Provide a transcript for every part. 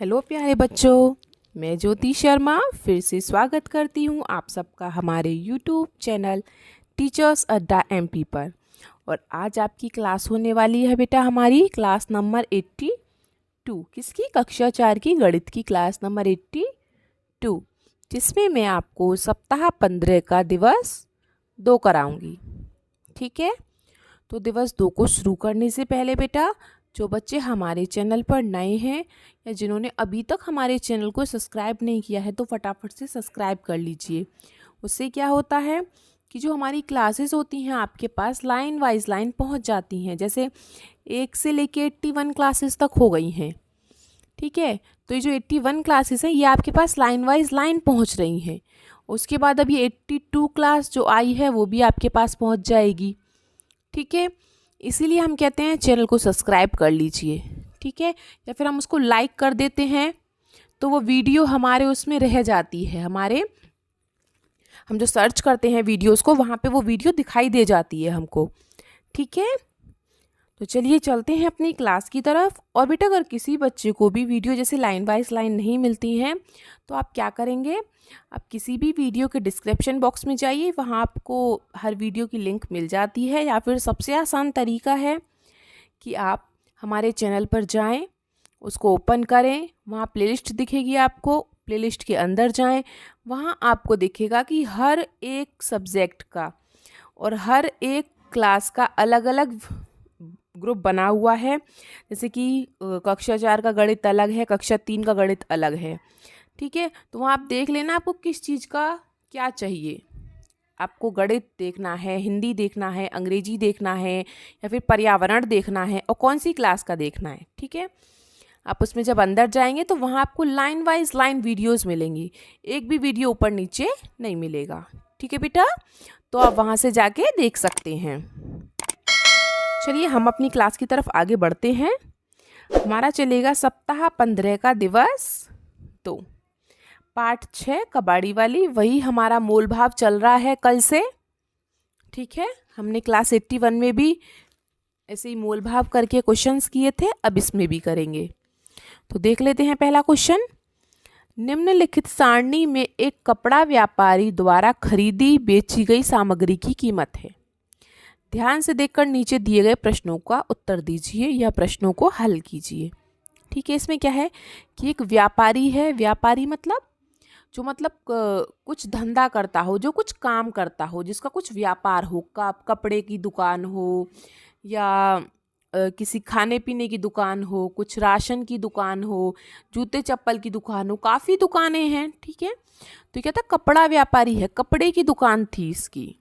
Hello प्यारे बच्चों, मैं ज्योति शर्मा फिर से स्वागत करती हूँ आप सबका हमारे यूट्यूब चैनल टीचर्स अड्डा एमपी पर। और आज आपकी क्लास होने वाली है बेटा हमारी क्लास नंबर 82। किसकी? कक्षा 4 की गणित की क्लास नंबर 82, जिसमें मैं आपको सप्ताह 15 का दिवस 2 कराऊंगी। ठीक है, तो दिवस 2 को शुरू करने से पहले बेटा, जो बच्चे हमारे चैनल पर नए हैं या जिन्होंने अभी तक हमारे चैनल को सब्सक्राइब नहीं किया है तो फटाफट से सब्सक्राइब कर लीजिए। उससे क्या होता है कि जो हमारी क्लासेस होती हैं आपके पास लाइन वाइज लाइन पहुंच जाती हैं। जैसे 1 से लेके 81 क्लासेस तक हो गई हैं। ठीक है, तो ये जो 81 क्लासेस हैं ये आपके पास लाइन वाइज लाइन पहुंच रही हैं। उसके बाद अभी 82 क्लास जो आई है वो भी आपके पास पहुंच जाएगी। ठीक है, इसीलिए हम कहते हैं चैनल को सब्सक्राइब कर लीजिए। ठीक है, या फिर हम उसको लाइक कर देते हैं तो वो वीडियो हमारे उसमें रह जाती है। हम जो सर्च करते हैं वीडियोस को वहाँ पे वो वीडियो दिखाई दे जाती है हमको। ठीक है, तो चलिए चलते हैं अपनी क्लास की तरफ। और बेटा अगर किसी बच्चे को भी वीडियो जैसे लाइन वाइज लाइन नहीं मिलती हैं तो आप क्या करेंगे, आप किसी भी वीडियो के डिस्क्रिप्शन बॉक्स में जाइए, वहाँ आपको हर वीडियो की लिंक मिल जाती है। या फिर सबसे आसान तरीका है कि आप हमारे चैनल पर जाएं, उसको ओपन करें, वहाँ प्लेलिस्ट दिखेगी आपको, प्लेलिस्ट के अंदर जाएं, वहाँ आपको दिखेगा कि हर एक सब्जेक्ट का और हर एक क्लास का अलग अलग ग्रुप बना हुआ है। जैसे कि कक्षा 4 का गणित अलग है, कक्षा 3 का गणित अलग है। ठीक है, तो वहाँ आप देख लेना आपको किस चीज़ का क्या चाहिए। आपको गणित देखना है, हिंदी देखना है, अंग्रेजी देखना है, या फिर पर्यावरण देखना है, और कौन सी क्लास का देखना है। ठीक है, आप उसमें जब अंदर जाएंगे तो वहाँ आपको लाइन वाइज लाइन वीडियोस मिलेंगी, एक भी वीडियो ऊपर नीचे नहीं मिलेगा। ठीक है बेटा, तो आप वहाँ से जाके देख सकते हैं। चलिए हम अपनी क्लास की तरफ आगे बढ़ते हैं। हमारा चलेगा सप्ताह 15 का दिवस 2, पाठ 6 कबाड़ी वाली, वही हमारा मोल भाव चल रहा है कल से। ठीक है, हमने क्लास 81 में भी ऐसे ही मोल भाव करके क्वेश्चंस किए थे, अब इसमें भी करेंगे। तो देख लेते हैं पहला क्वेश्चन। निम्नलिखित सारणी में एक कपड़ा व्यापारी द्वारा खरीदी बेची गई सामग्री की कीमत है। ध्यान से देखकर नीचे दिए गए प्रश्नों का उत्तर दीजिए या प्रश्नों को हल कीजिए। ठीक है, इसमें क्या है कि एक व्यापारी है, व्यापारी मतलब जो कुछ धंधा करता हो, जो कुछ काम करता हो, जिसका कुछ व्यापार हो, कपड़े की दुकान हो या किसी खाने पीने की दुकान हो, कुछ राशन की दुकान हो, जूते चप्पल की दुकान हो, काफ़ी दुकानें हैं। ठीक है, तो क्या था, कपड़ा व्यापारी है, कपड़े की दुकान थी इसकी।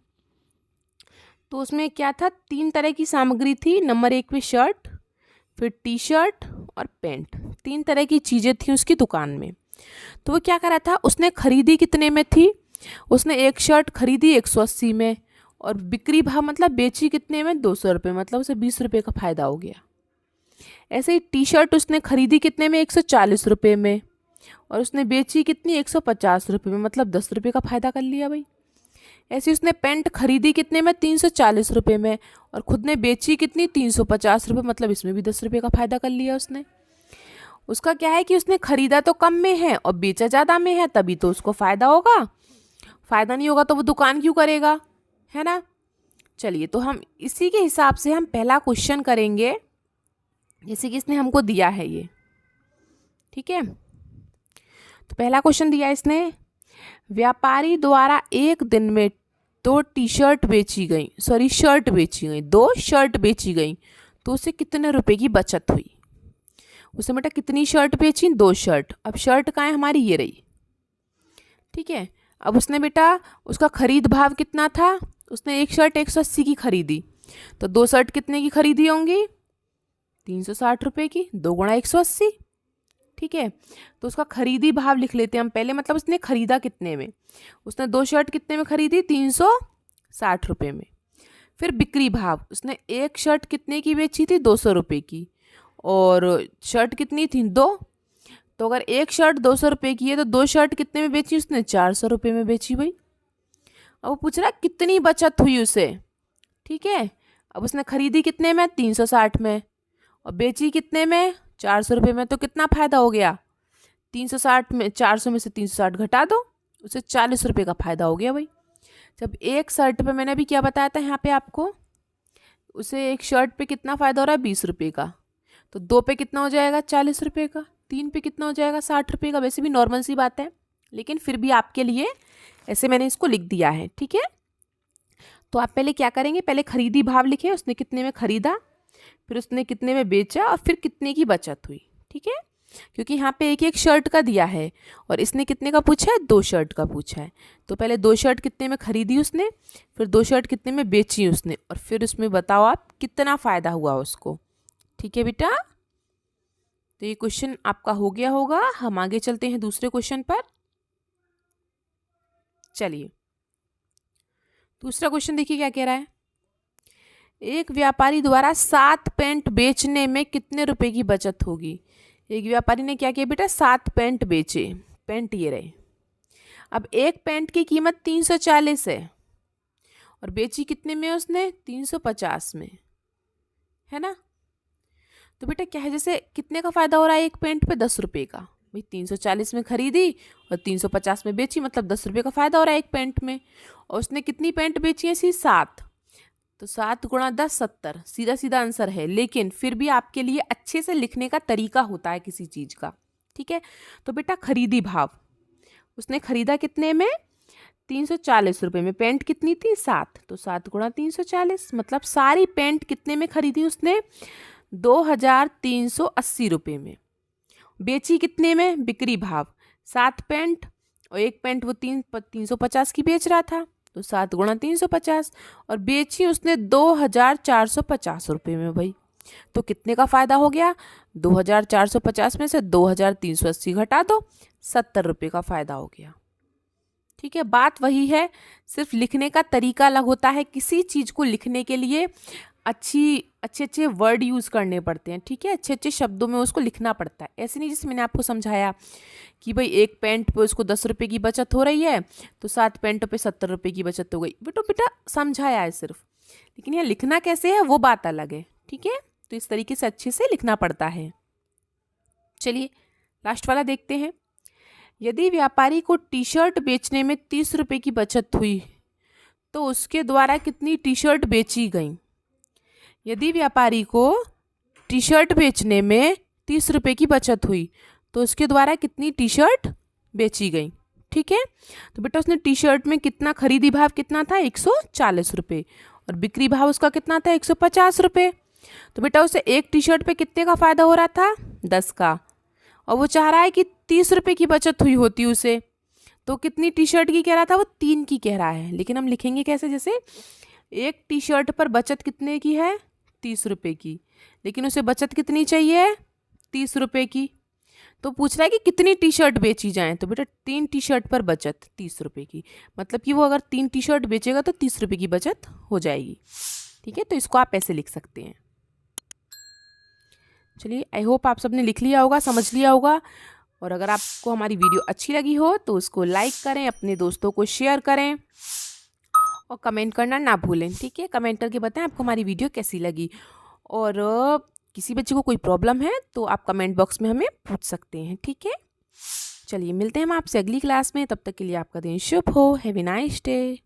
तो उसमें क्या था, 3 तरह की सामग्री थी। नंबर 1 पे शर्ट, फिर टी शर्ट और पैंट, 3 तरह की चीज़ें थी उसकी दुकान में। तो वो क्या करा था, उसने खरीदी कितने में थी, उसने एक शर्ट खरीदी 180 में, और बिक्री भाव मतलब बेची कितने में, 200 रुपये, मतलब उसे 20 रुपये का फ़ायदा हो गया। ऐसे ही टी शर्ट उसने खरीदी कितने में, 140 रुपये में, और उसने बेची कितनी, 150 रुपये में, मतलब 10 रुपये का फ़ायदा कर लिया भाई। ऐसे उसने पेंट खरीदी कितने में, 340 रुपये में, और खुद ने बेची कितनी, 350 रुपये, मतलब इसमें भी 10 रुपये का फ़ायदा कर लिया उसने। उसका क्या है कि उसने खरीदा तो कम में है और बेचा ज़्यादा में है, तभी तो उसको फ़ायदा होगा। फ़ायदा नहीं होगा तो वो दुकान क्यों करेगा, है ना। चलिए, तो हम इसी के हिसाब से हम पहला क्वेश्चन करेंगे, जैसे कि इसने हमको दिया है ये। ठीक है, तो पहला क्वेश्चन दिया इसने, व्यापारी द्वारा एक दिन में 2 शर्ट बेची गई, 2 शर्ट बेची गई, तो उसे कितने रुपए की बचत हुई। उसने बेटा कितनी शर्ट बेची, 2 शर्ट। अब शर्ट कहाँ है हमारी, ये रही। ठीक है, अब उसने बेटा उसका खरीद भाव कितना था, उसने एक शर्ट 180 की खरीदी, तो 2 शर्ट कितने की खरीदी होंगी, 360 रुपये की, 2 गुणा 180। ठीक है, तो उसका खरीदी भाव लिख लेते हैं हम पहले, मतलब उसने खरीदा कितने में, उसने 2 शर्ट कितने में खरीदी, 360 रुपये में। फिर बिक्री भाव, उसने एक शर्ट कितने की बेची थी, 200 रुपये की, और शर्ट कितनी थी, 2। तो अगर एक शर्ट 200 रुपये की है तो 2 शर्ट कितने में बेची, उसने 400 रुपये में बेची भाई। अब वो पूछ रहा है कितनी बचत हुई उसे। ठीक है, अब उसने खरीदी कितने में, 360 में, और बेची कितने में, 400 रुपये में, तो कितना फ़ायदा हो गया, 360 में 400 में से 360 घटा दो, उसे 40 रुपये का फ़ायदा हो गया भाई। जब एक शर्ट पे मैंने अभी क्या बताया था यहाँ पे आपको, उसे एक शर्ट पे कितना फ़ायदा हो रहा है 20 रुपये का, तो 2 पे कितना हो जाएगा 40 रुपये का, 3 पे कितना हो जाएगा 60 रुपये का। वैसे भी नॉर्मल सी बात है, लेकिन फिर भी आपके लिए ऐसे मैंने इसको लिख दिया है, ठीक है। तो आप पहले क्या करेंगे, पहले खरीदी भाव लिखें, उसने कितने में खरीदा, फिर उसने कितने में बेचा और फिर कितने की बचत हुई, ठीक है। क्योंकि यहाँ पे एक एक शर्ट का दिया है और इसने कितने का पूछा है, 2 शर्ट का पूछा है। तो पहले 2 शर्ट कितने में खरीदी उसने, फिर 2 शर्ट कितने में बेची उसने, और फिर उसमें बताओ आप कितना फ़ायदा हुआ उसको, ठीक है बेटा। तो ये क्वेश्चन आपका हो गया होगा। हम आगे चलते हैं दूसरे क्वेश्चन पर। चलिए दूसरा क्वेश्चन देखिए क्या कह रहा है। एक व्यापारी द्वारा 7 पेंट बेचने में कितने रुपए की बचत होगी। एक व्यापारी ने क्या किया बेटा, 7 पेंट बेचे, पेंट ये रहे। अब एक पेंट की कीमत 340 है और बेची कितने में उसने, 350 में, है ना। तो बेटा क्या है, जैसे कितने का फ़ायदा हो रहा है एक पेंट पे, 10 रुपये का। भाई 340 में खरीदी और 350 में बेची, मतलब 10 रुपये का फ़ायदा हो रहा है एक पेंट में। और उसने कितनी पेंट बेची है, 7। तो 7 गुणा 10 70, सीधा सीधा आंसर है। लेकिन फिर भी आपके लिए अच्छे से लिखने का तरीका होता है किसी चीज़ का, ठीक है। तो बेटा खरीदी भाव, उसने खरीदा कितने में, 340 रुपये में। पेंट कितनी थी, 7, तो 7 गुणा 340, मतलब सारी पेंट कितने में खरीदी उसने, 2380 रुपये में। बेची कितने में, बिक्री भाव, 7 पेंट और एक पेंट वो 350 की बेच रहा था, तो 7 गुणा 350, और बेची उसने 2450 रुपये में भाई। तो कितने का फ़ायदा हो गया, 2450 में से 2380 घटा दो, 70 रुपये का फ़ायदा हो गया, ठीक है। बात वही है, सिर्फ लिखने का तरीका अलग होता है। किसी चीज़ को लिखने के लिए अच्छे वर्ड यूज़ करने पड़ते हैं, ठीक है। अच्छे शब्दों में उसको लिखना पड़ता है। ऐसे नहीं जैसे मैंने आपको समझाया कि भाई एक पेंट पे उसको 10 रुपये की बचत हो रही है, तो 7 पेंटों पे 70 रुपये की बचत हो गई। बेटा समझाया है सिर्फ, लेकिन यह लिखना कैसे है वो बात अलग है, ठीक है। तो इस तरीके से अच्छे से लिखना पड़ता है। चलिए लास्ट वाला देखते हैं। यदि व्यापारी को टी शर्ट बेचने में 30 रुपये की बचत हुई तो उसके द्वारा कितनी टी शर्ट बेची गई। यदि व्यापारी को टी शर्ट बेचने में 30 रुपये की बचत हुई तो उसके द्वारा कितनी टी शर्ट बेची गई, ठीक है। तो बेटा उसने टी शर्ट में कितना, खरीदी भाव कितना था, 140 रुपये, और बिक्री भाव उसका कितना था, 150 रुपये। तो बेटा उसे एक टी शर्ट पे कितने का फ़ायदा हो रहा था, 10 का, और वो चाह रहा है कि 30 रुपये की बचत हुई होती उसे, तो कितनी टी शर्ट की कह रहा था, वो 3 की कह रहा है। लेकिन हम लिखेंगे कैसे, जैसे एक टी शर्ट पर बचत कितने की है, 30 रुपये की, लेकिन उसे बचत कितनी चाहिए, 30 रुपये की। तो पूछ रहा है कि कितनी टी शर्ट बेची जाएँ, तो बेटा 3 टी शर्ट पर बचत 30 रुपये की, मतलब कि वो अगर 3 टी शर्ट बेचेगा तो 30 रुपये की बचत हो जाएगी, ठीक है। तो इसको आप ऐसे लिख सकते हैं। चलिए आई होप आप सबने लिख लिया होगा, समझ लिया होगा। और अगर आपको हमारी वीडियो अच्छी लगी हो तो उसको लाइक करें, अपने दोस्तों को शेयर करें और कमेंट करना ना भूलें, ठीक है। कमेंट करके बताएं आपको हमारी वीडियो कैसी लगी। और किसी बच्चे को कोई प्रॉब्लम है तो आप कमेंट बॉक्स में हमें पूछ सकते हैं, ठीक है। चलिए मिलते हैं हम आपसे अगली क्लास में, तब तक के लिए आपका दिन शुभ हो। Have a nice day.